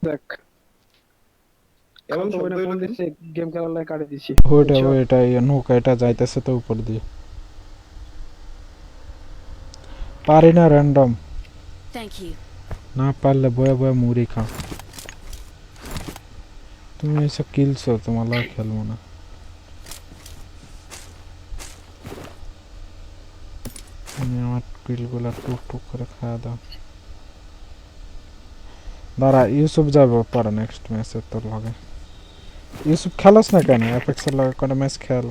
দেখ এমন খালতো শব্দ বইনে ফোন হইলো কেন? দিছে, গেম খেলার লাগে কাটে দিছি ওইটা বুঝছো? ওইটা নৌকা এটা যাইতেছে তো উপর দিয়ে পারি না র্যান্ডম Thank you. না পারলে বয়ে বয়ে মুড়ি খাও তুমি এসব কিলছো তোমার লাগে খেলবো না তুমি আমার কিলগুলা টুক টুক করে খাওয়া দাও দাঁড়া ইউসুফ যাবো পরে নেক্সট ম্যাচে তোর লগে ইউসুফ খেলোস না কেন অ্যাপেক্সের লগে কোনো ম্যাচ খেল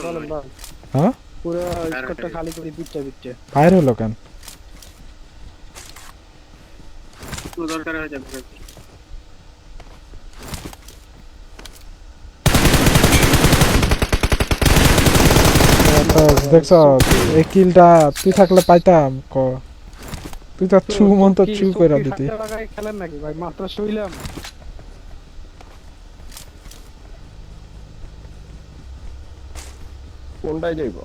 বলেন বল হ্যাঁ পুরো স্কোরটা খালি করে দিচ্ছে দিচ্ছে ফায়ার হলো কেন তো দরকার হয়ে যাবে তো দেখছ এই কিলটা তুই থাকলে পাইতাম ক তুই তো ছু মন তো ছু করে দিতি খেলেন নাকি ভাই মাত্র শুইলাম কোনটায় যাইব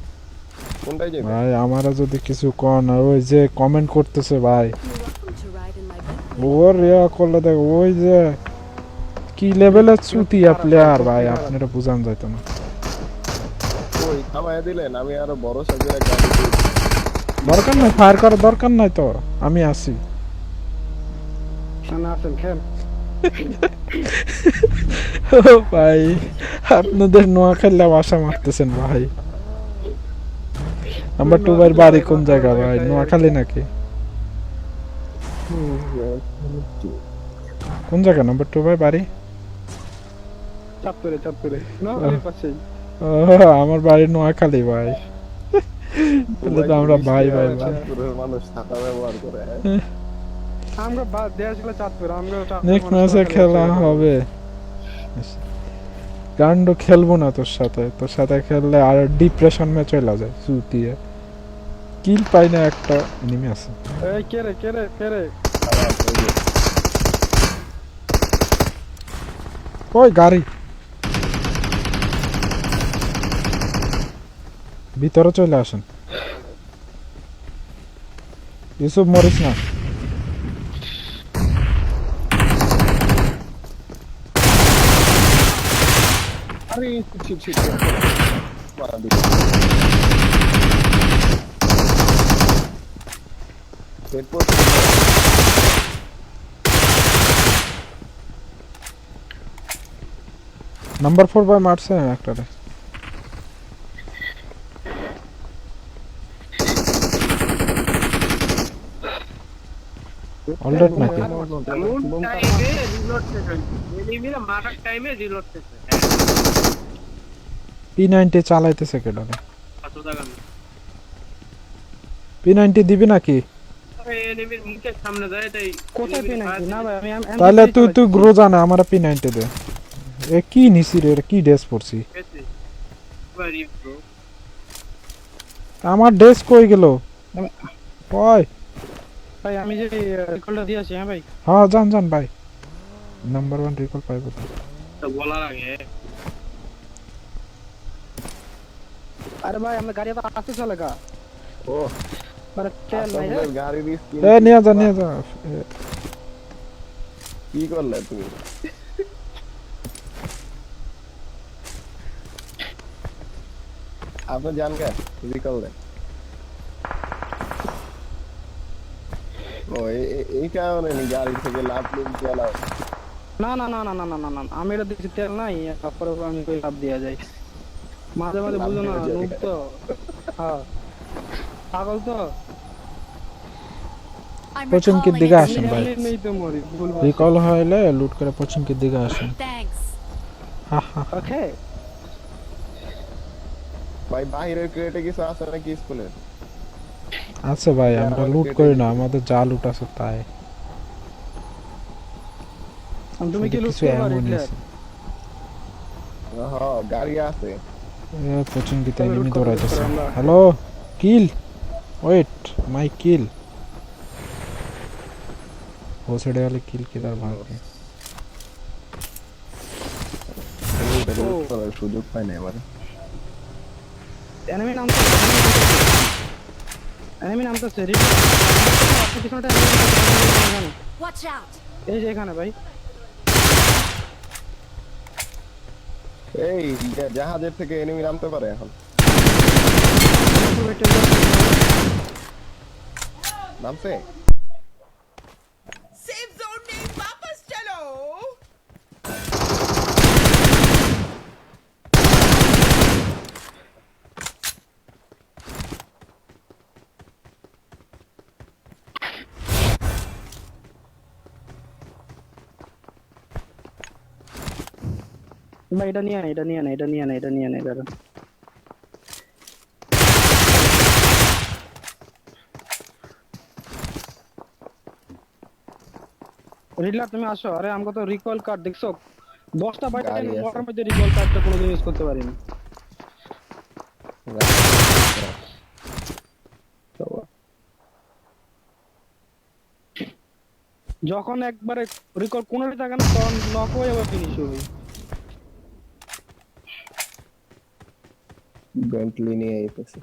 কোনটায় যাইব ভাই আমারা যদি কিছু কর না ওই যে কমেন্ট করতেছে ভাই You're welcome to ride in my bed. ওর রিয়া করলে দেখ ওই যে কি লেভেলের চুতিয়া প্লেয়ার ভাই আপনারা বুঝান যাইতো না ওই থামায় দিলেন আমি আরো বড় সাইজের একটা গাড়ি কিনবো। দরকার নাই ফায়ার করার দরকার নাই তো আমি আছি না আসেন খেল ও ভাই আপনাদের নোয়া খেললে বাসা মারতেছেন ভাই নাম্বার 2 ভাই বাড়ি কোন জায়গা ভাই নোয়াখালী নাকি কোন জায়গা নাম্বার 2 ভাই বাড়ি চাঁদপুরে না খালি পাচ্ছি ও আমার বাড়ি নোয়াখালী ভাই তাহলে তো আমরা ভাই ভাই ভাই চাঁদপুরের মানুষ থাকা ব্যবহার করে হ্যাঁ? আমরা দেশ গেলে চাঁদপুর আমরা নেক্সট ম্যাচে খেলা হবে গান্ড খেলবো না তোর সাথে খেললে আর ডিপ্রেশন মে চলে যায় সুতিয়ে কিল পাই না একটা এনিমি আছে এই কে রে ওই গাড়ি ভিতরে চলে আসেন ইউসুফ মরিস না আরে ছি মারা দিল এরপর নাম্বার 4 ভাই মারছে একটারে অলরেড নাকি এমন টাইমে রিলোড সেশন এনিমিরা মারার টাইমে রিলোড সেশন P90 চালাইতেছে কেডারে কত টাকা P90 দিবি নাকি এনিমির মুখের সামনে যায় তাই কোথায় পেন না ভাই আমি তাহলে তুই গ্রো জানা আমার P90 দে এ কি নিছি রে কি ড্রেস পরছি বাড়ি ব্রো আমার ড্রেস কই গেল ওই ভাই আমি যে রিকলটা দিয়েছি হ্যাঁ ভাই হ্যাঁ জান ভাই নাম্বার 1 রিকল পাইবো তো বলার আগে আরে ভাই আমরা গাড়ি তো আসতে চলে গা ও আরে তেল নাই রে আপনার গাড়ির স্কিন এ নিয়ে যা কি করলে তুমি আপনি জান কে রিকল দেন ও এই কারণে নি গাড়ি থেকে লাভ লুম চালাও না আমি এটা দিচ্ছি তেল নাই তারপরে আমি কই লাভ দিয়া যাই মাঝে মাঝে বুঝো না নুব তো হ্যাঁ পাগল তো I'm পশ্চিমকে recalling দিকে it. আসেন ভাই নেই তো মরি ভুল রিকল হইলে লুট করে পশ্চিমকে দিকে আসেন Thanks. হা হা ওকে ভাই বাইরের ক্রেটে কিছু আছে নাকি স্কুলে আচ্ছা ভাই আমরা লুট করি না আমাদের যা লুট আছে তাই তুমি কি লুট কিছু করবা এমন রিডলার আছে হ্যাঁ গাড়ি আছে পশ্চিমকে তবে এনিমি লুট করবো দৌড়াইতেছে আমরা। হ্যালো কিল ওয়েট মাই কিল ভোসড়ে वाले किल किधर भाग गए সুযোগ পাই না এবারে এনিমি নাম এনিমি নামতেছে আপনি পিছনটা এখানে Watch out! এই যে এখানে ভাই এই জাহাজের থেকে এনিমি নামতে পারে এখন। নামছে? सेफ जोन में वापस चलो। ভাই এটা নিয়ে না দাঁড়া রিডলার তুমি আসো আরে আমাকে তো রিকল কার্ড দেখছো 10টা বাইটা গাড়ি আছে। ওর মধ্যে রিকল কার্ডটা কোনো ইউজ করতে পারিনি যখন একবারে রিকল কোনটা থাকে না তখন নক হয়ে আবার ফিনিশ হবে বেন্টলি নিয়ে আইতেছে।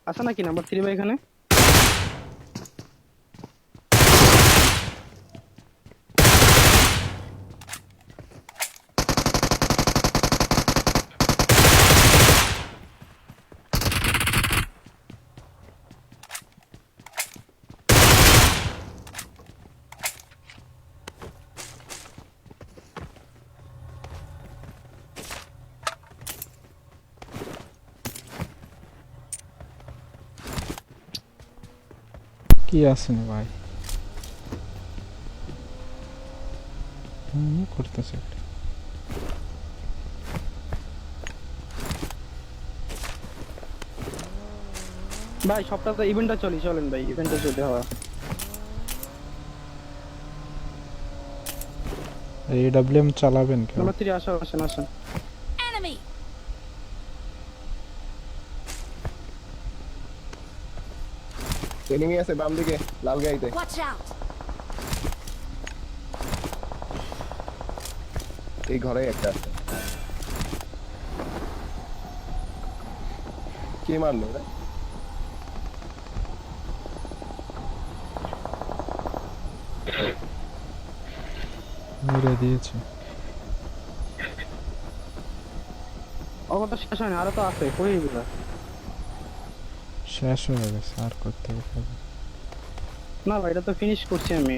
আসা নাকি নাম্বার 3 ভাই এখানে কি আসেনি ভাই করতেছে একটা। ভাই সপ্তাহে ইভেন্টটা চলেন ভাই ইভেন্টটা চলতে হওয়া AWM চালাবেন কেন? নাম্বার 3 আসেন Enemy! এনিমি আছে বাম দিকে লাল গাড়িতে। Watch out! এই ঘরে একটা আছে। কে মারলো রে? মেরে দিয়েছে। ওটা তো শেষ হয়নি আরো তো আছে কই এগুলা শেষ হয়ে গেছে আর করতে হবে। না ভাই এটা তো ফিনিশ করছি আমি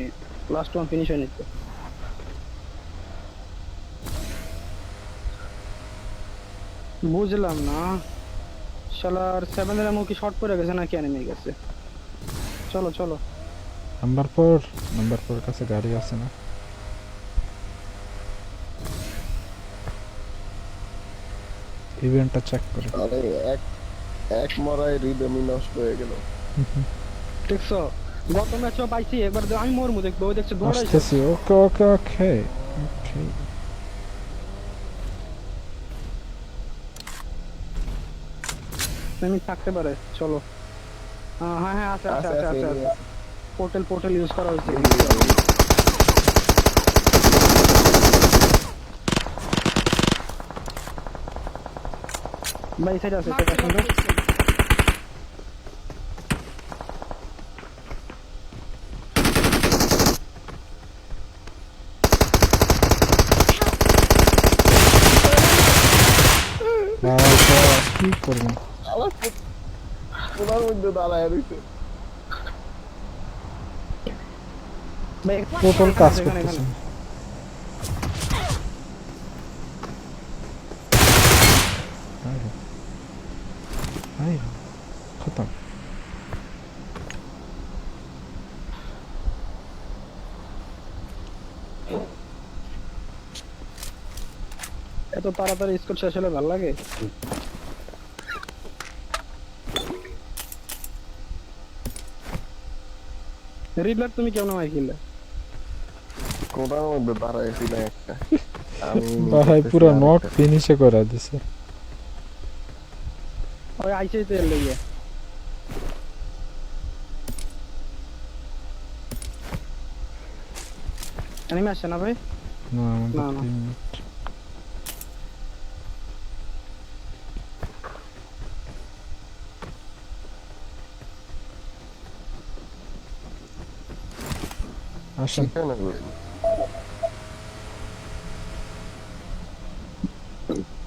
লাস্ট ওয়ান ফিনিশ হয়নি তো বুঝলাম না শালার 7 এর মুখে শর্ট পড়ে গেছে নাকি এনিমি গেছে চলো নাম্বার 4 কাছে গাড়ি আছে না? ইভেন্টটা চেক করে। আরে এক মরায় রিদমি নষ্ট হয়ে গেল। দেখছো গত ম্যাচও পাইছি একবার আমি মরমু দেখবো ওই দেখছো দৌড়াইছে আসতেছি। ওকে এনিমি থাকতে পারে চলো হ্যাঁ আছে পোর্টাল ইউজ করা হয়েছে ভাই সাইড আছে Mark the location. কি করবেন? আবার পুরার মধ্যে দাঁড়ায় রইছে। ভাই পোর্টাল কাজ এখানে করতেছে। হাই খতম। এত তাড়াতাড়ি স্কোর শেষ হলে ভালো লাগে রিডলার তুমি কেমন মাই খেললে কোটার মধ্যে দাঁড়ায় ছিল একটা। আমি ভাই পুরো নক ফিনিশে করে দিছে। ওই আইসে তো এর লইয়া এনিমি আসছে না ভাই না না। 3 মিনিট। আসেন। এখানে কই?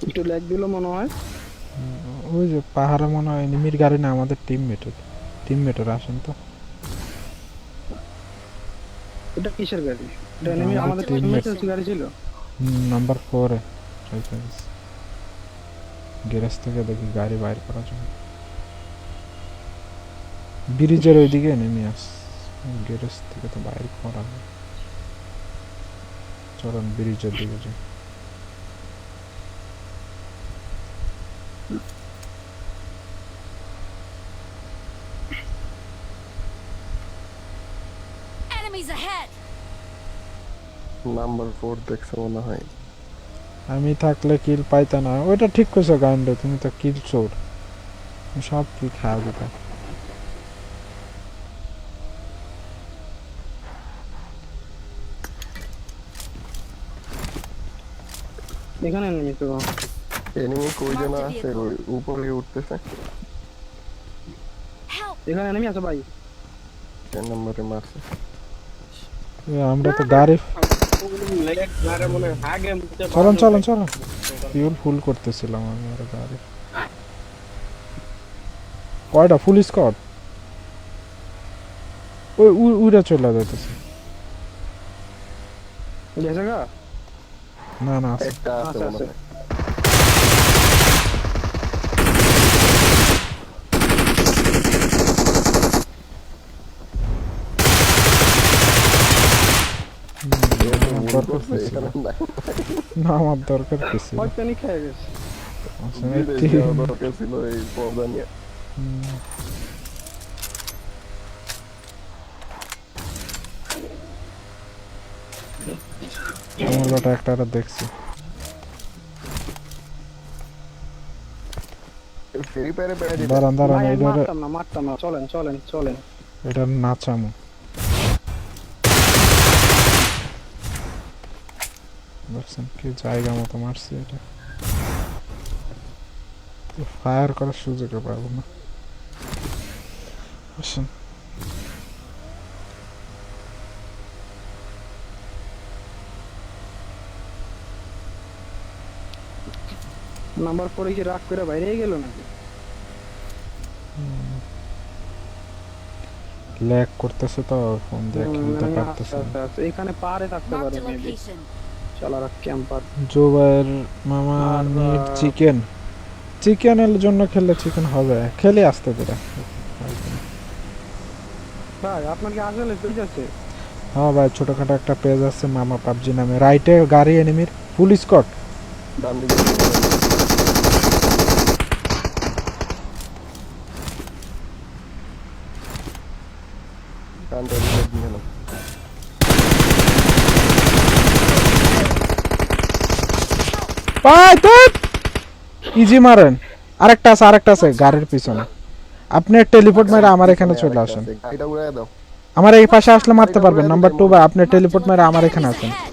একটু ল্যাগ দিল মনে হয়। ওই যে পাহাড়ে মনে হয় এনিমির গাড়ি না, আমাদের টিমমেটের আসেন তো। এটা কিসের গাড়ি? এটা এটা enemy আমাদের আমাদের teammate। টিমমেটের গাড়ি ছিল। নাম্বার 4 এ গ্যারেজ থেকে দেখি গাড়ি বাইর করা যায়। ব্রিজের ওইদিকে নেমে আস, গ্যারেজ থেকে তো বাইর করা যায়। চলুন ব্রিজের দিকে যাই। Enemies ahead! নাম্বার 4 দেখছো মনে হয়। আমি থাকলে কিল পাইতা না, ওইটা ঠিক কইছো গান্ড, তুমি তো কিল চোর, সব কিল খাওয়া দিতা। এখানে enemy তো। এনিমি কই যেন আছে, ওই উপরে উঠতেছে। Help! এখানে enemy আছে ভাই। 10 নম্বরে মারছে। আমরা তো গাড়ি লেগ মারে মনে হয় আগে মুতে চলুন ফিউল ফুল করতেছিলাম আমি, আর গাড়ি কয়টা ফুল স্কট ওই উড়ে চলে যাইতেছে। গেছে গা? না না আছে। একটা আছে আচ্ছা, মনে আছে। হয়। আমার দরকার করছে, কি ছিল? এখানে নাই। না আমার দরকার কি ছিল? হয়তো খেয়ে গেছে। আসলে বিদেশ কি- যাওয়া দরকার ছিল এই পর্দা নিয়ে। হুম। আমার ওটা একটা দেখছি। ফ্রি ফায়ারে বেড়ে যেতে দাঁড়ান ভাই, আমি এটা মারতাম না। চলেন। এটা নাচামো। দেখছেন কি জায়গা মতো মারছি, এটা ফায়ার করার সুযোগ পাবো না। আসেন। নাম্বার 4 কি রাগ করে বাইরে গেল নাকি? ল্যাগ করতেছে তো ফোন দিয়ে খেলতে পারতেছে না। আচ্ছা, এখানে পারে থাকতে Marked পারে a মেবি। location. শালারা ক্যাম্পার। জোবাইর মামা আর, নিড চিকেনের জন্য খেললে চিকেন হবে, খেলে আসতে দিরা। ভাই আপনার কি আসলে পেজ আছে? হ্যাঁ ভাই, ছোটখাটো একটা পেজ আছে মামা পাবজি নামে। রাইটে গাড়ি এনিমির ফুল স্কট। ডান দিকে ডান দিকে নিয়ে নাও। ভাই তো ইজি মারেন। আরেকটা আছে গাড়ির পিছনে। আপনি টেলিপোর্ট মেরে আমার এখানে চলে আসেন। গাড়িটা উড়ায় দাও। আমার এই পাশে আসলে মারতে পারবেন। নাম্বার 2 ভাই, আপনি টেলিপোর্ট মেরে আমার এখানে Enemies আসেন। ahead!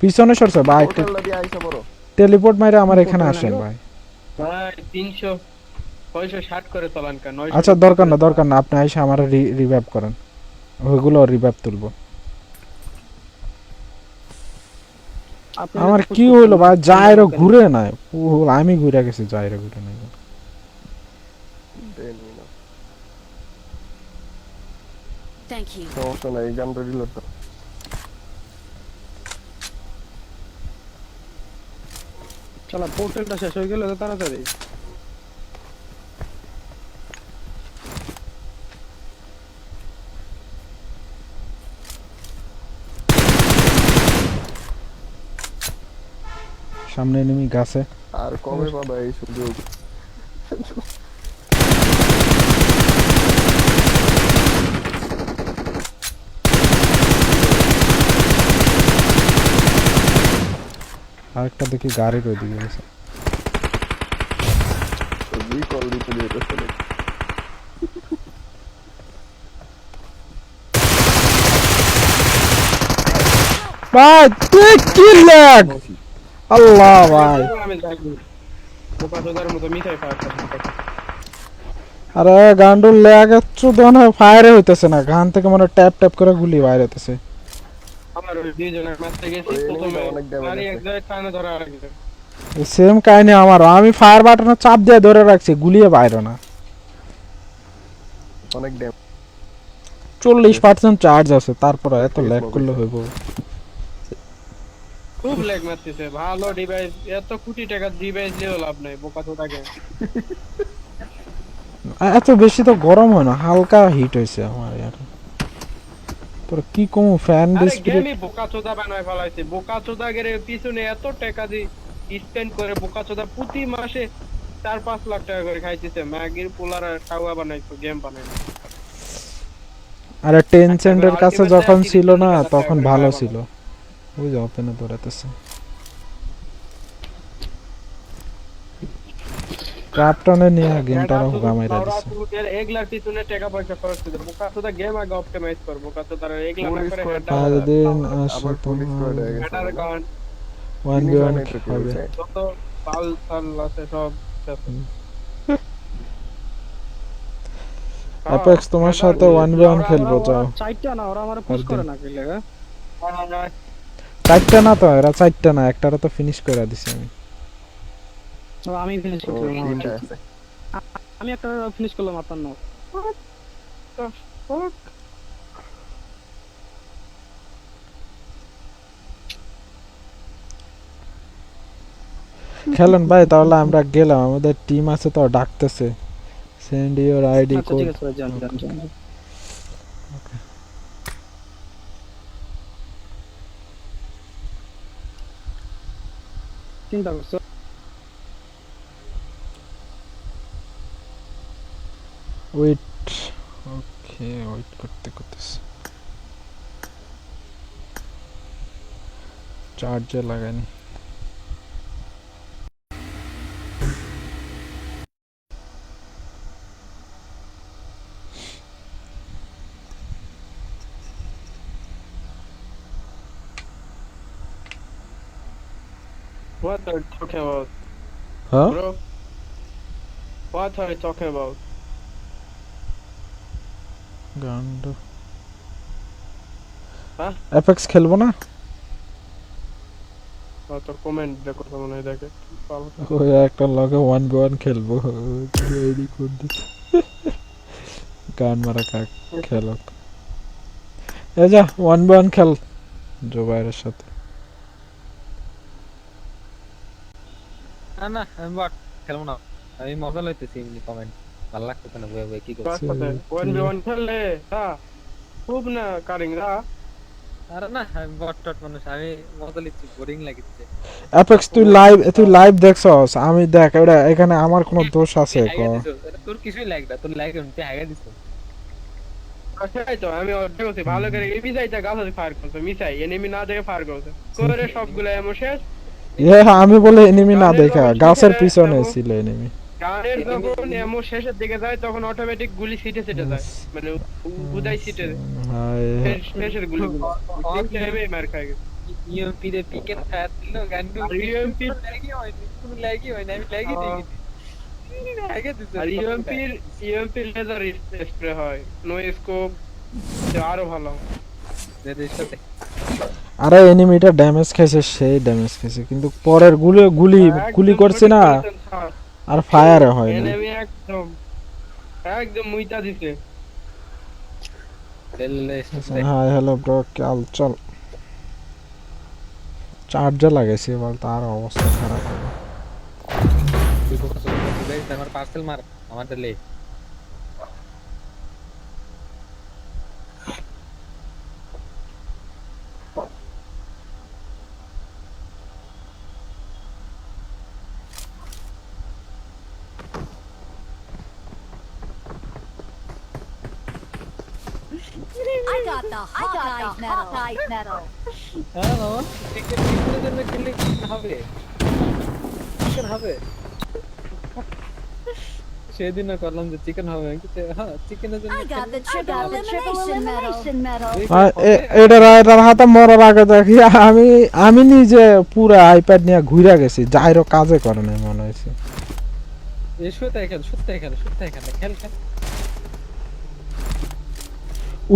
পিছনে সরছে ভাই, পোর্টালটা দিয়ে আইসা পড়ো। টেলিপোর্ট মেরে আমার এখানে আসেন ভাই। ভাই 360 করে চালান কেন? 900 আচ্ছা দরকার না, আপনি আইসা আমার রিভাইভ করেন, ওইগুলো রিভাইভ তুলবো। আপনি আমার যদি কি পুশ হইলো ভাই, করতে জায়রো পারেন। ঘুরে নাই, আমি ঘুরে গেছি, জায়রো ঘুরে নাই। দেন না। Thank you. সমস্যা নাই, এই গানটা রিলোড দাও। শালা পোর্টালটা শেষ হয়ে গেল তো তাড়াতাড়ি। সামনে এনিমি গাছে। আর কবে পাবা এই সুযোগ? আরেকটা দেখি গাড়ির ওইদিকে গেছে। রিকল দিতে যেতেছে না। ভাই তুই কি ল্যাগ, আল্লাহ ভাই। আমি যাই বোকা চোদার মতো মিঠাই পাওয়া আরে গান্ডুর লেগে চুদন ফায়ারে হইতেছে না, গান থেকে মনে ট্যাপ ট্যাপ করে গুলি বাইরে হইতেছে। আমার ওই দুইজনের মারতে গেছি ওই enemy প্রথমে অনেক damage আরে আছে। এক জায়গায় টানে ধরা আরেকজন সেম কাহিনী আমারও, আমি ফায়ার বাটনে চাপ দিয়ে ধরে রাখছি, গুলিয়ে বাইরে না। অনেক ড্যাম 40% চার্জ আছে, তারপরে এত ল্যাগ করলে হইব? খুব ল্যাগ মারতেছে। ভালো ডিভাইস, এত কোটি টাকার ডিভাইস দিয়েও লাভ নাই, বোকা চোদাকে। এত বেশি তো গরম হয় না, হালকা হিট হয়েছে আমার ইয়ার। তোর কি কম ফ্যান আরে ডিসপ্লে। গেমই বোকা চোদা বানায় ফেলাইছে। বোকা চোদা গেরে পিছনে এত টাকা দিয়ে স্পেন্ড করে বোকা চোদা প্রতি মাসে 4-5 লাখ টাকা করে খাইতেছে। ম্যাগির পোলার টাওয়া বানাইতো, গেম বানাই। আরে টেনসেন্টের কাছে যখন ছিল না তখন ভালো ছিল, ওই যে ওপেনে দৌড়াতেছে। ক্রাফটনে নিয়ে গেমটা হুগা মাইরা দিছে। এগুলার পিছনে টাকা পয়সা খরচ করে বোকা চোদা গেম আগে অপটিমাইজ কর। বোকা চোদা এগুলা না করে আর দিন আবার পুলিশ স্কোয়াড হয়ে গেছে হেডার গান 1v1 হবে। যত পাল সাল আছে সব শেষ। অ্যাপেক্স তোমার সাথে 1v1 খেলবো, যাও। চারটা না, ওরা আমার পুশ করে না কি লাগা। চারটা না তো, এরা চারটা না, একটারে তো ফিনিশ করে দিছি আমি। তো আমি ফিনিশ ও, করলাম, তিনটা আছে। আমি একটা ফিনিশ করলাম আপনার না। খেলেন ভাই, তাহলে আমরা গেলাম, আমাদের টিম আছে তো ডাকতেছে। সেন্ড ইওর আইডি আচ্ছা কোড। ঠিক আছে ভাই, যান যান যান। চিন্তা করছো? ওয়েট, ওকে, ওয়েট করতে করতেছে। চার্জে লাগানি। What are you talking about, হ্যাঁ bro? What are you talking about? গান্ড। হ্যাঁ? অ্যাপেক্স খেলবো না? তোর কমেন্ট দেখো তো মনে হয় দেখে। ওই একটা লগে 1v1 খেলবো, আইডি কোড দিতে। গান মারা কাক খেলক। এই যা 1v1 খেল জোবাইরের সাথে। না না আমি বট খেলবো না, আমি মজা লইতেছি এমনি কমেন্ট ভালো লাগতেছে না, বয়ে বয়ে কি করছিস? 1v1 খেললে খুব না কারিং রা। আরে না আমি বট টট মানুষ, আমি মজা লিচ্ছি, বোরিং লাগছে। অ্যাপেক্স তুই লাইভ দেখছস? আমি দেখ, এটা এখানে আমার কোনো দোষ আছে ক? তোর কিছুই লাগবে, তোর লাগে তুই আগে দিছ। সেটাই তো আমি অর্ধেক করছি ভালো করে। এমনি যাইতা গাছ ফায়ার করছে, মিসাই এনিমি না দেখে ফায়ার করছে করে সবগুলো এমন শেষ। আমি বলে এনিমি না দেখা গাছের পিছনে ছিল এনিমি। গানের যখন এমন শেষের দিকে যায় তখন অটোমেটিক গুলি সিটে সিটে যায়, মানে উদাই সিটে শেষের গুলিগুলো এমনি মার খায় গেছে। ইউএমপি রে পিকেট ফায়ার দিল গান্ডু, আর UMP লাগি হয় কোনো লাগি হয় না, আমি লাগি দিই আগে দিছ। আর ইউএমপি লেজার স্প্রে হয়, নো স্কোপ, আরো ভালো। আরে এনিমিটা ড্যামেজ খাইছে, সেই ড্যামেজ খাইছে, কিন্তু পরের গুলি করছে না আর ফায়ারে হয় না। এনিমি একদম মুইতা দিছে। হাই হ্যালো ব্রো, কাল চল। চার্জার লাগাইছি, এবার তার অবস্থা খারাপ হবে। আমার পার্সেল মার আমাদের লে। I got the Hawkeye medal. হ্যাঁ মামা ক্রিকেট টিমের জন্য খেললে কি হবে? চিকেন হবে। সেদিনও করলাম যে চিকেন হবে, কিন্তু হ্যাঁ চিকেনের জন্য I got the triple elimination medal. এটার হাতে মরার আগে দেখি আমি নিজে পুরো আইপ্যাড নিয়ে ঘুরে গেছি, যাইরো কাজে করে নাই মনে হয়েছে। এই শুতে খেল খেল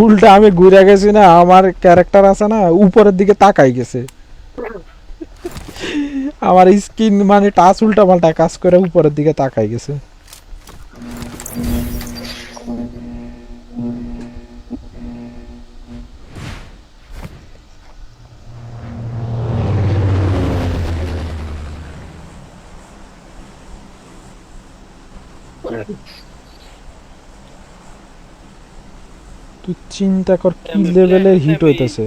উল্টা আমি ঘুরে গেছি না, আমার ক্যারেক্টার আছে না উপরের দিকে তাকাই গেছে, আমার স্কিন মানে টাচ উল্টা পাল্টা কাজ করে উপরের দিকে তাকাই গেছে। তুই চিন্তা কর কি লেভেলের হিট হইতেছে।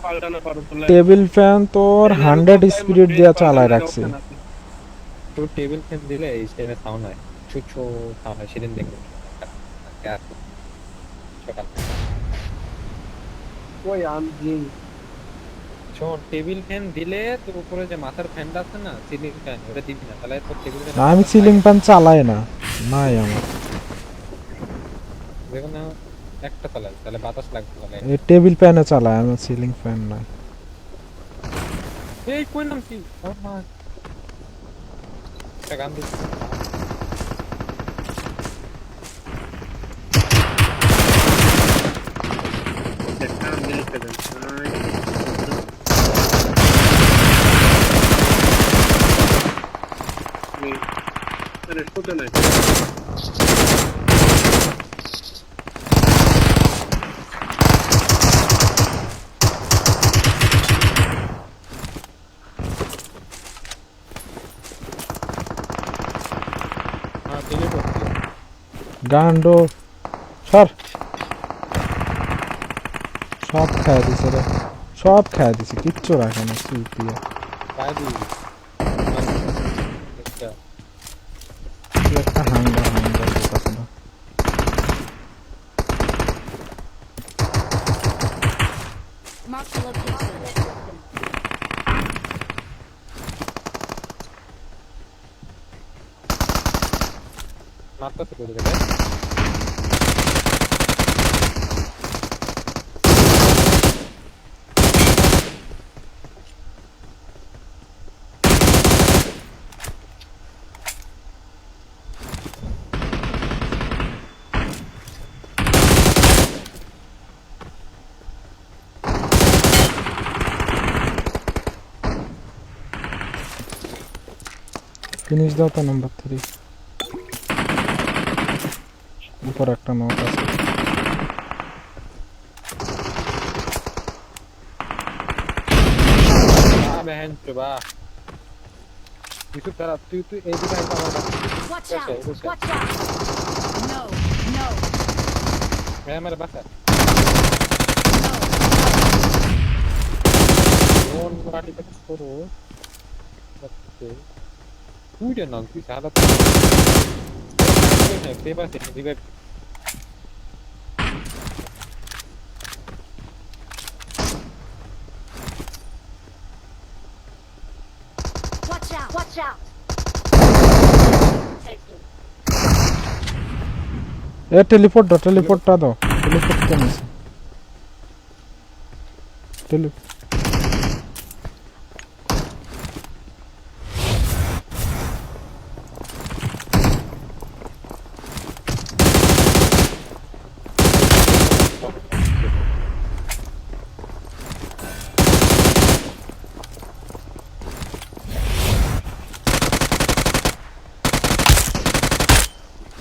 পাল্টানো পারো তো টেবিল ফ্যান তোর 100 স্পিড দিয়ে চালায় রাখছে। তো টেবিল ফ্যান দিলে এই সেমে সাউন্ড হয়, ছুছু সাউন্ড হয়, সেদিন দেখবো সকাল। ওই আমি শোন, টেবিল ফ্যান দিলে তোর উপরে যে মাথার ফ্যানটা আছে না, সিলিং ফ্যান, ওটা দিবি না, তাহলে তোর টেবিল ফ্যান না, আমি সিলিং ফ্যান চালাই না, নাই আমার। দেখো না, একটা চালাই তাহলে বাতাস লাগবে, তাহলে এই টেবিল ফ্যানে চালাই, আমার সিলিং ফ্যান নাই। এই কোন নাম কি একটা গান দিচ্ছি। হ্যাঁ, delete করছি। গান্ডো সর, সব খাই দিছে রে, সব খাই দিছে, কিচ্ছু রাখে না সুইট দিয়ে। বাইরে একটা কি একটা হাঙ্গা হাঙ্গা কথা না। Mark the location. মারতেছে করে দেবে। ফিনিশ দাও তো নাম্বার 3। উপর একটা নক আছে। बहन चुबा तरह तू एक ही टाइम का Watch Yes, sir, out! yes, sir. Watch out! No! No! मैं मेरे पास है कौन मराठी का करो बच्चे तू जो ना तू साला है पेपर से revive Watch out! Watch out! ए टेलीपोर्ट दो टेलीपोर्ट करने से टेली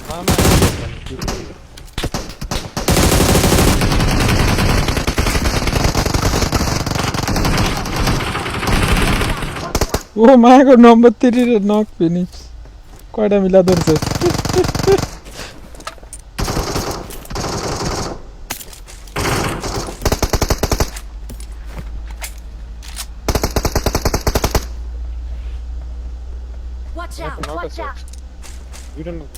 हाँ मैं oh my God number 3 knock finish কয়টা মিলা ধরছে Watch out! knock Watch us out! you don't know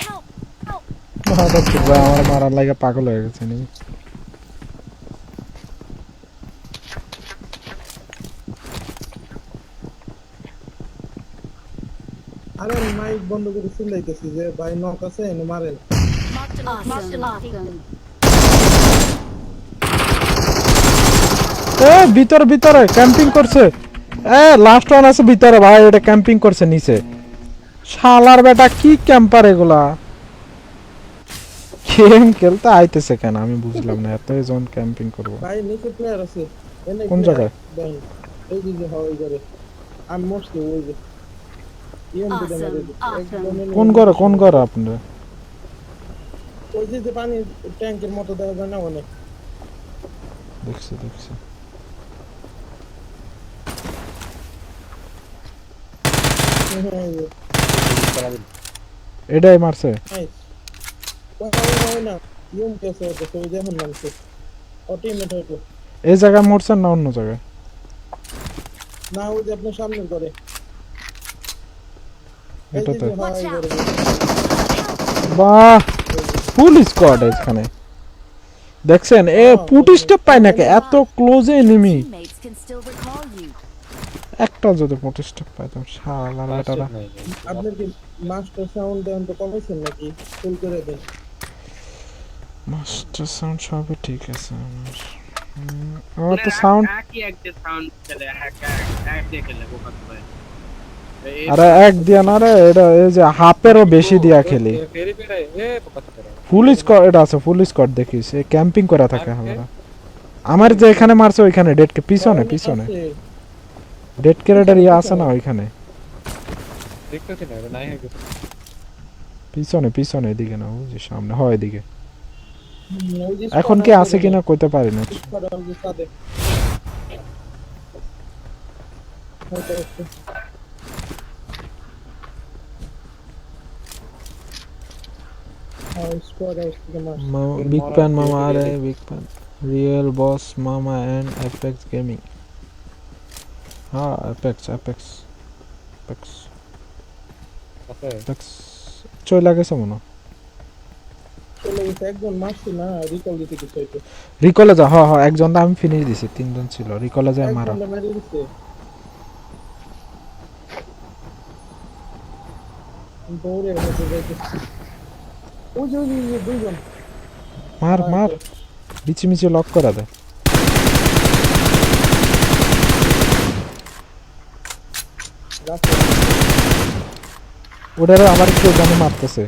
Help! Help! আমার মারার লাগে পাগল হয়ে গেছে নি আরে আমি মাইক বন্ধ করে চিল্লাইতেছি যে ভাই নক আছে এনে মারেন। Awesome. ভিতরে ভিতরে ক্যাম্পিং করছে। লাস্ট ওয়ান আছে ভিতরে ভাই, এটা ক্যাম্পিং করছে নিচে। শালার বেটা কি ক্যাম্পার এগুলা, গেম খেলতে আইতেছে কেন আমি বুঝলাম না, এত জন ক্যাম্পিং করবো। ভাই নিচে প্লেয়ার আছে এনে কোন জায়গায়? দেখেন এই যে হয় করে আমি মরছি ওই যে ইএমপি দে মেরে কোন ঘরে আপনারা? ওই যে পানি ট্যাঙ্কের মতো দেখা যায় না অনেক। দেখছি এটাই মারছে। ওই না ইএমপি আছে ওটা তো যেমন নামছে ও টিমমেট হয়তো এই জায়গায় মরছেন না অন্য জায়গায়? না ওই যে আপনার সামনে করে এটাতে Watch out. বাহ, ফুল স্কোয়াড এখানে দেখছেন। পুট স্টেপ পায় নাকি এত ক্লোজে enemy? Teammates can still recall you. একটা যদি পুট স্টেপ পাইতাম শালার বেটারা। আপনার কি মাস্টার সাউন্ড দেন তো কমাইছেন নাকি ফুল করে দেন? মাস্টার সাউন্ড সবই ঠিক আছে আমার তো সাউন্ড। একই একটা সাউন্ড চলে এক দিয়ে খেলে বোকা ভাই। আরে এক দিয়া না রে, এটা এই যে হাফেরও বেশি দিয়া খেলি। ফুল স্কোয়াড এটা আছে, ফুল স্কোয়াড দেখিস এই ক্যাম্পিং করা থাকে আমরা। আমার যে এখানে মারছে ওইখানে ডেটকে পিছনে ডেট ক্যারেটার ইয়া আছে না ওইখানে দেখতেছি না, এটা নাই হয়ে গেছে। পিছনে এদিকে না, ওই যে সামনে হয় এদিকে। ওই যে এখন কি আছে কিনা কইতে পারি না। স্কোয়াড যে সাদে হয়তো একটু স্কোয়াড আছে মাস बिग फैन मामा आ रहे हैं, big fan real boss mama and apex gaming. हाँ एपेक्स চলে গেছে মনে। চলে গেছে একজন মারছি না রিকল দিতে কিছু হইতো রিকলে যা, হ্যাঁ একজন তো আমি ফিনিশ দিছি, তিনজন ছিল রিকলে যায় মারা। একজন মেরে দিছে দৌড়ে হেঁটে যাইতেছে ওই যে দুইজন মার মিচি লক করা দে। ওটারে আমার কেউ জানি মারতেছে।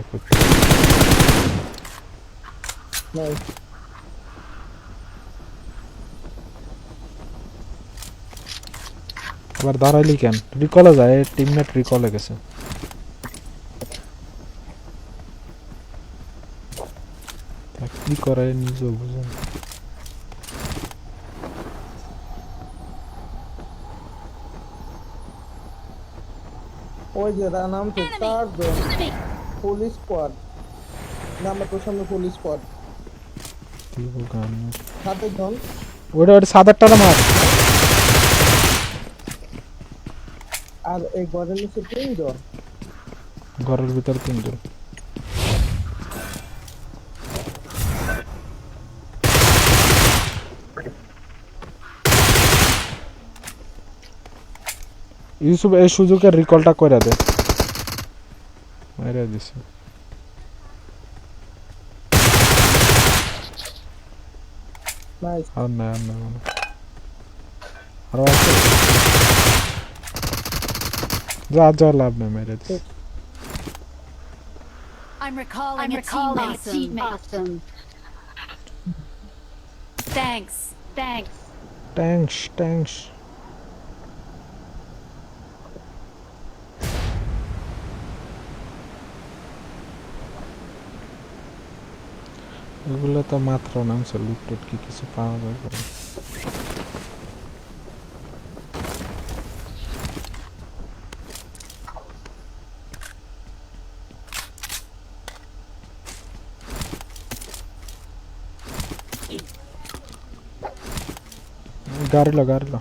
আবার দাঁড়াইলি কেন? রিকলে যায়, টিমমেট রিকলে গেছে। কি করে নিজেও বুঝেন। ওই যে তার নাম তো চারজন পুলিশ স্কোয়াড নাম তো সামনে পুলিশ স্কোয়াড সাথে জন ওটা সাদারটা মার। আর এই ঘরের নিচে তিনজন, ঘরের ভিতর তিনজন। ইউসুফ এই সুযোগের রিকলটা করে দে। মেরে দিছে। নাইস আর না আর আছে যা লাভ নেই, মেরে দিছে। I'm recalling a teammate. Awesome. Thanks. Tanks এগুলো তো মাত্র নামছে, লুট কি কিছু পাওয়া যায় করে। गाड़ी लो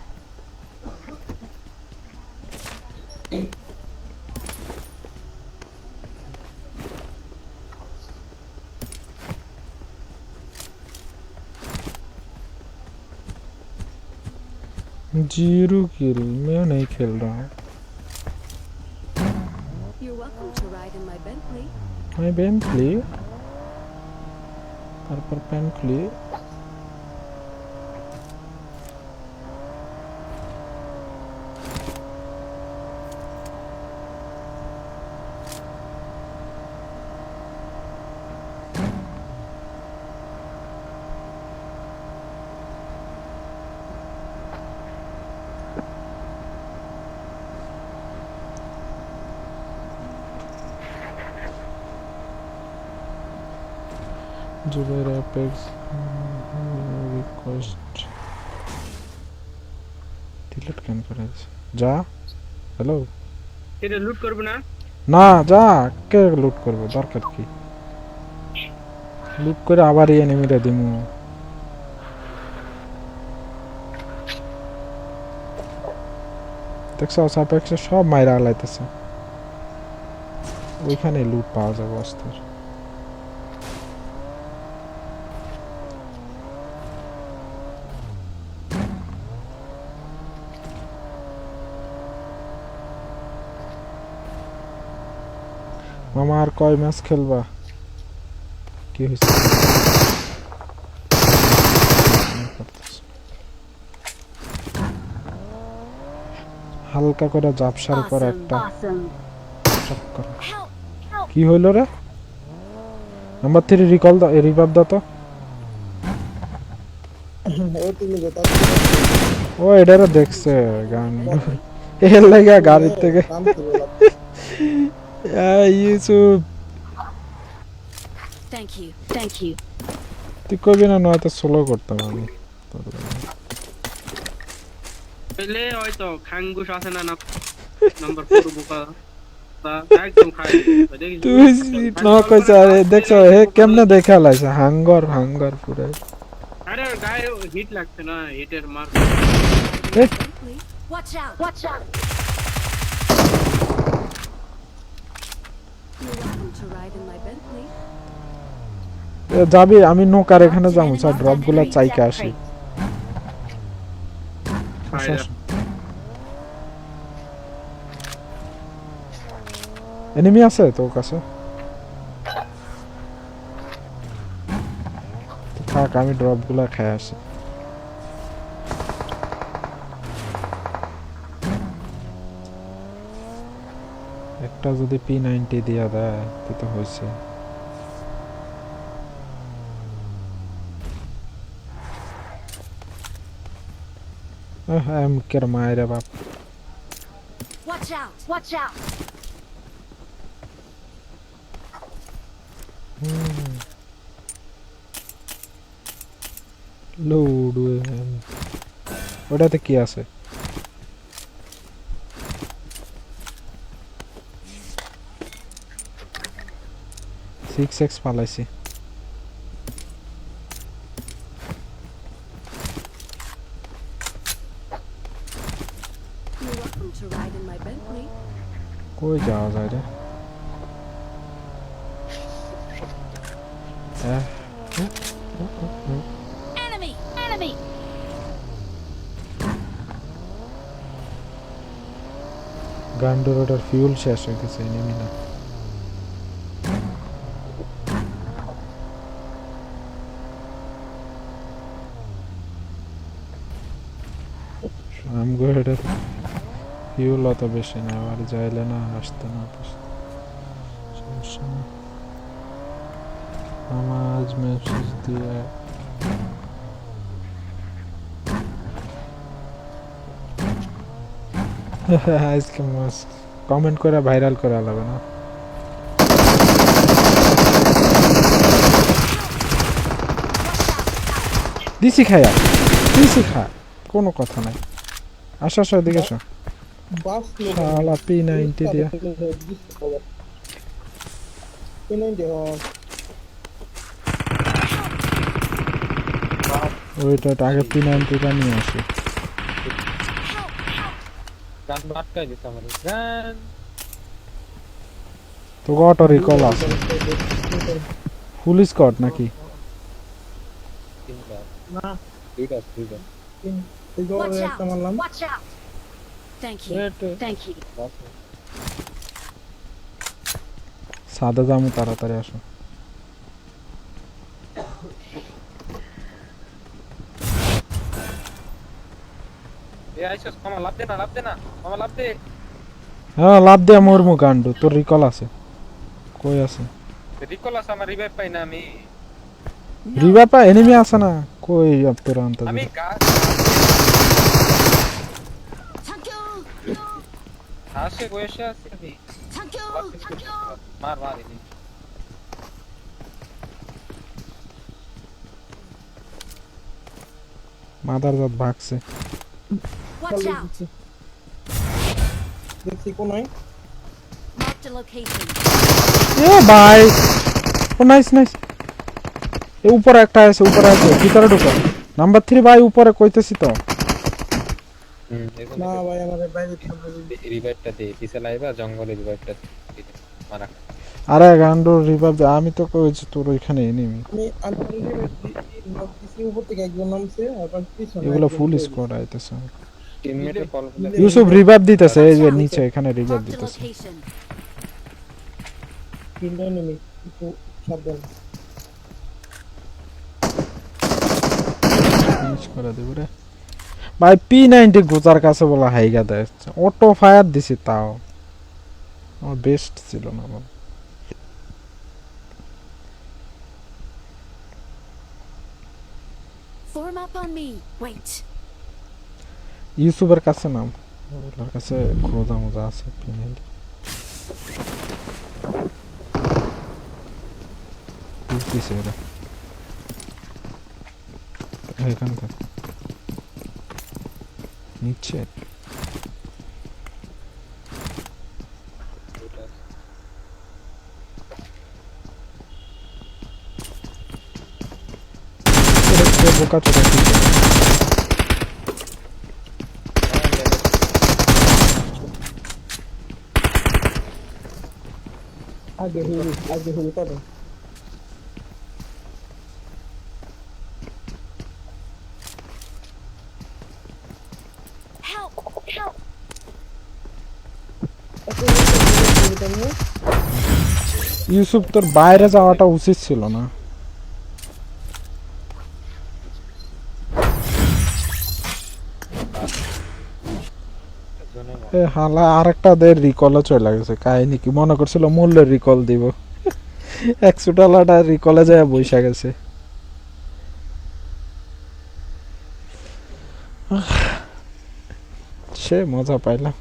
जीरो किल, मैं नहीं खेल रहा हूँ। welcome to ride in my Bentley. My Bentley. তারপর Bentley. Jubair Apex request delete কেন করে যা হ্যালো এটা লুট করব না না যা কে লুট করবে দরকার কি লুট করে আবার এই এনিমিটা দিমু দেখছো সাপেক্ষে সব মাইরা লাইতেছে ওইখানে লুট পাওয়া যাবে অস্ত্র মামা আর কয় ম্যাচ খেলবা কি হইছে হালকা করে জাপসার করে Awesome, একটা awesome. চক্কর Help, help. কি হইল রে নাম্বার 3 রিকল দাও রিভাইভ দাও তো ও তুমি যেটা ও এডারে দেখছে গান এর লাগা গাড়ি থেকে কাম করে লাগবে। Yusuf Thank you, thank you. তুই কবি না নয়তো সোলো করতাম আমি পেলে হয়তো খাঙ্গুস আছে না নাম্বার 4 বোকা তা একদম খাই দেখি তুই ন কইছ আরে দেখছো হে কেমনে দেখা লাইছে হাঙ্গর হাঙ্গর পুরো আরে গায়ে হিট লাগছে না হিটের মার Watch out, watch out. You're welcome to ride in my Bentley. যাবি আমি নৌকার এখানে যাবো স্যার ড্রপগুলো চাইকে আসি এনিমি আছে তোর কাছে থাক আমি ড্রপগুলো খেয়ে আসি একটা যদি P90 দিয়া দেয় তো হয়েছে এমকের মায়ের বাপ Watch out, watch out. Load ওটাতে কি আছে সিক্স এক্স পালাইছি You're welcome to ride in my Bentley. কই যাওয়া যায় রে Enemy, enemy. গান্ডোরটার ফিউল শেষ হয়ে গেছে এনিমি না আমগোটা ফিউল অত বেশি না আর যাইলে না আসতে না সমস্যা না নামাজ মেসেজ দিয়ে আজকে মাস কমেন্ট করে ভাইরাল করা লাগবে না দিছি খায়া দিছি খা কোনো কথা নাই আসো আসো এদিকে আসো বাস শালা P90 দিয়া P90 ওইটা আগে P90টা নিয়ে আসি গান আটকাই দিছে আমার গান তো অটো রিকল আছে ফুল স্কট নাকি তিনটা না দুইটা এই যে Watch একটা মারলাম out, watch out. Thank you, thank you. সাদা জামু তাড়াতাড়ি আসো। এ আইসস মামা লাভ দে না মামা লাভ দে। হ্যাঁ লাভ দিয়ে মরমু গান্ডু, তোর রিকল আছে? কই আছে রিকল আছে আমার, রিভাইভ পাই না আমি। রিভাইপা? এনিমি আছে না কই তোর আনতে? আমি আসে বসে আছি আমি। মার মার এনে মাদার জাত ভাগছে। Watch out! দেখছি কোনায়। Marked a location. এ ভাই, ও নাইস নাইস। এ উপরে একটা আছে, উপরে আছে, ভিতরে ঢুকো। নাম্বার 3 ভাই উপরে কইতেছি তো। না ভাই আমাদের বাইরে রিভাইভটা দে, পিছে লাইবা জঙ্গলে রিভাইভটা মারা। আরে গান্ডু রিভাইভ, আমি তো কইছি তোর ওইখানে এনিমি। আমি দিছি উপর থেকে একজন নামছে আর পিছনে এগুলো ফুল স্কোয়াড আইতেছে। টিমমেটের কল বলে ইউসুফ রিভাইভ দিতেছে, এই যে নিচে এখানে রিভাইভ Marked a দিতেছে। location. তিনটা নেমে একটু সাবধান। ফিনিশ করে দেব রে ভাই। P90 গোজার কাছে বলা হাইগা দেয়, অটো ফায়ার দিছি তাও আমার বেস্ট ছিল না বাবা। Form up on me. Wait. ইউসুফের কাছে নাম, ওর কাছে খোঁজা মজা আছে P90। বুঝতেছি ওরা এখানকার নিচে। বোকা চোখা আগে হইল করো। Help! Help! ইউসুফ তোর বাইরে যাওয়াটা উচিত ছিল না। এ হালা আরেকটা দের রিকলও চলে গেছে। কাহিনী কি মনে করছিল মূল্যের রিকল দিব, 100 টাকাটা রিকলে যায় বইসা গেছে। সে মজা পাইলাম।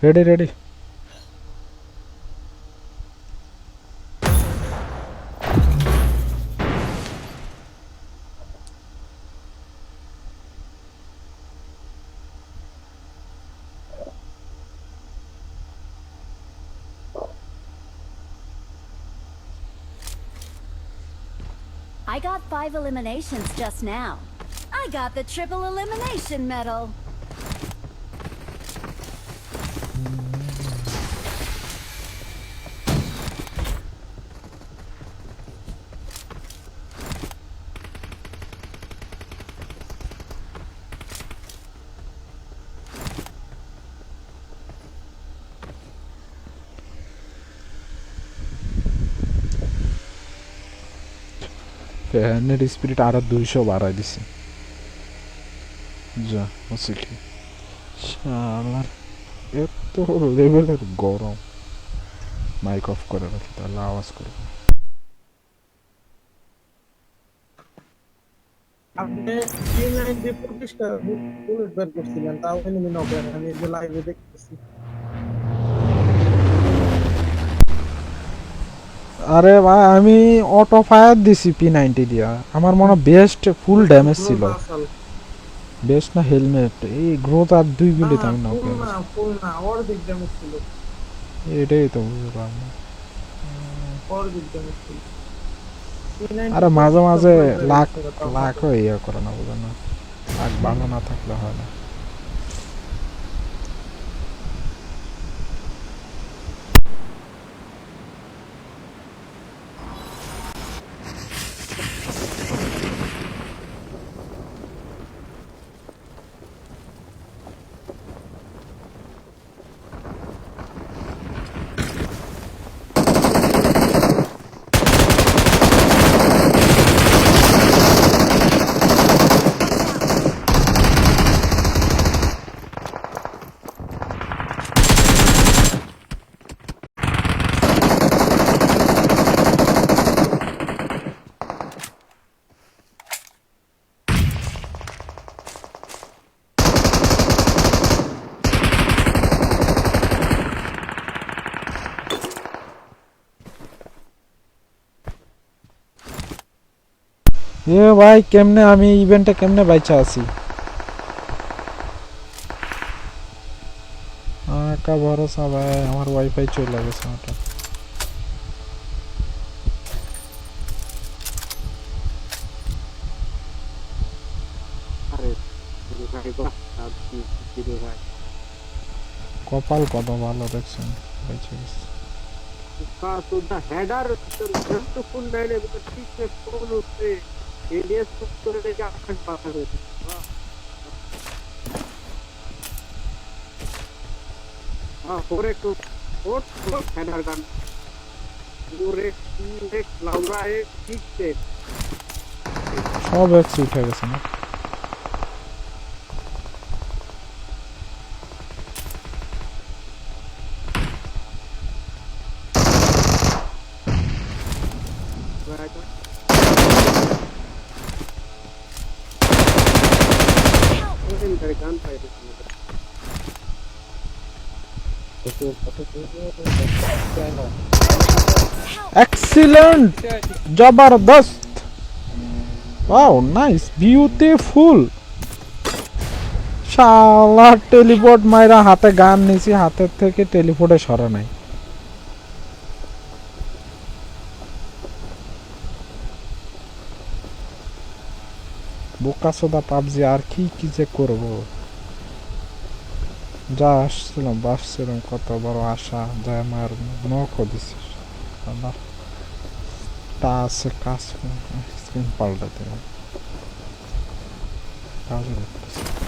ready I got 5 eliminations just now. I got the triple elimination medal. ফ্যানের স্পিরিট আরো 200 বাড়াই দিছে। যা হচ্ছে কি শালার এত লেভেলের গরম। মাইক অফ করে রাখি তাহলে আওয়াজ করবে। আপনি P90 পরিষ্কার বুলেট বের করছিলেন, তাও এনিমি নক করে। আমি যে লাইভে দেখতেছি। আরে ভাই আমি অটো ফায়ার দিছি P90 দিয়া, আমার মনে বেস্ট ফুল ড্যামেজ ছিল। বেস্ট না হেলমেট, এই গ্রোথ আর 2 গুলিতে আমি নক করে গেছি। ফুল না অর্ধেক ড্যামেজ ছিল। এটাই তো বুঝলাম না। অর্ধেক ড্যামেজ ছিল। আরে মাঝে মাঝে লাখ লাখ ইয়ে করে না, বুঝো না, লাখ ভালো না থাকলে হয় না। এ ভাই কেমনে আমি ইভেন্টে কেমনে বাইচা আছি একা ভরসা ভাই আমার ওয়াইফাই চলে গেছে ওটা আরে ভাই বাহ ভাই কপাল কত ভালো দেখছেন বাইচা গেছে का तो द हेडर तो फुल मैंने तो ठीक से फोन उससे एडीएस को करने का आकाश पाता है हां पूरे को और हेडर गन पूरे एक लाउरा है ठीक से সব এক্স উঠে গেছে না Excellent! Jabardast! Wow, nice, beautiful! শালা টেলিপোর্ট মাইরা হাতে গান নিছি হাতের থেকে টেলিপোর্টে সরে নাই বোকাসোদা পাবজি আর কি কি যে করব যা আসছিলাম ভাবছিলাম কত বড় আশা যায় আমার নখও দিছিস আল্লাহ তা আছে কাজ স্ক্রিন পাল্টাতে কাজ করতেছে